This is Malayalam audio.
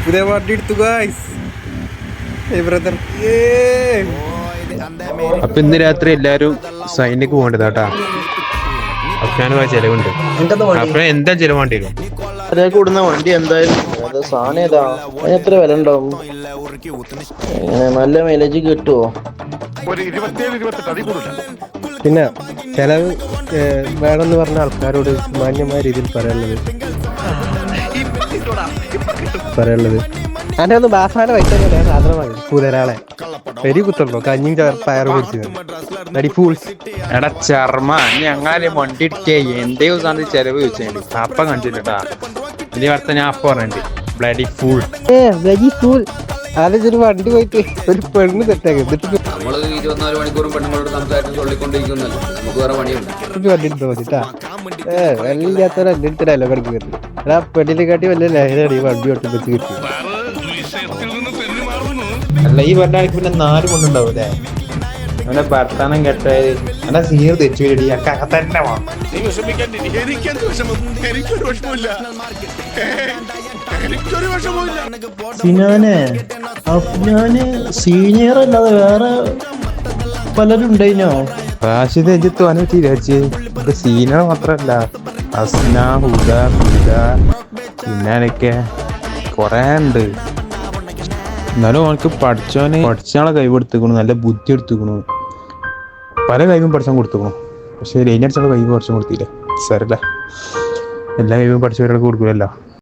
പുതിയ വണ്ടി എടുത്തു ഗായ്സ്. ബ്രദർ അപ്പൊ ഇന്ന് രാത്രി എല്ലാരും സൈനിക്ക് പോകേണ്ടതാട്ടാ. അഫ്ഗാന് ചെലവുണ്ട്. അപ്പൊ എന്താ ചെലവ് വേണ്ടി വരും? അതേ കൂടുന്ന വണ്ടി എന്തായാലും അത് സാധനം ഏതാ, അതിന് എത്ര വില ഉണ്ടാവും? നല്ല മൈലേജ് കിട്ടുമോ? പിന്നെ ചെലവ് വേണമെന്ന് പറഞ്ഞ ആൾക്കാരോട് മാന്യമായ രീതിയിൽ പറയാനുള്ളത് അതിന്റെ ഒന്ന് ബാസാന പൈസ സാധനം വാങ്ങി കുതിരാളെ പെരി കുത്തുണ്ടോ കഞ്ഞിയും പയറ് കുടിച്ചു നടി ഫൂൾസ്. എടാ ചർമ്മ ഞങ്ങളെ വണ്ടി എടുക്കേ എന്റെ സാധനം ചെലവ് ചോദിച്ചേണ്ടി അപ്പ കണ്ടിട്ടാ. ഇനി വർത്ത ഞാൻ അപ്പ പറഞ്ഞിട്ട് ബ്ലഡി ഫൂൾ വെരി ഫൂൾ. ആലോചിച്ചൊരു വണ്ടി പോയിട്ട് ഒരു പെണ്ണ് തെറ്റാക്കി എന്നിട്ട് നമ്മള് 24 മണിക്കൂറും പെണ്ണുങ്ങളോട് സംസാരിച്ച് ചൊല്ലിക്കൊണ്ടിരിക്കുന്നല്ലോ, നമുക്ക് വേറെ പണിയുണ്ട്. വണ്ടി എടുത്തോ മതിട്ടാ. വെള്ളില്ലാത്തവരെ എന്റെ അടുത്ത് ഡയലോഗ് അടിക്കുന്നത് എടാ പെണ്ണിനെ കാട്ടി വലിയ ലഹരിയാണ് ഈ വണ്ടി ഒട്ടും വെച്ച് കിട്ടിയത്. അല്ല ഈ പറഞ്ഞാൽ പിന്നെ 4 കൊണ്ടുണ്ടാവൂലേ അവനെ ഭർത്താനം കേട്ട എന്നെ സീർ തെച്ചു വേണ്ടി തന്നെ വേണം. സിനാനെ അഫ്ഗാന് സീനിയർ അല്ലാതെ വേറെ പലരും ഉണ്ടായിനോ? റാഷിദ് അജിത്ത് വന്നു വിചാരിച്ച് സീനിയർ മാത്രല്ല അസ്ന ഹുദ ഫിദ പിന്നാനൊക്കെ കൊറേ ഉണ്ട്. എന്നാലും അവനക്ക് പഠിച്ചാളെ കഴിവ് എടുത്തുക്കണു, നല്ല ബുദ്ധി എടുത്തുക്കണു, പല കഴിവും പഠിച്ചാൻ കൊടുത്തുക്കണു. പക്ഷെ ലൈനടിച്ചുള്ള കഴിവ് പഠിച്ചാൻ കൊടുത്തില്ല. സാരല്ല, എല്ലാ കഴിവും പഠിച്ചവരൊക്കെ കൊടുക്കൂലല്ലോ.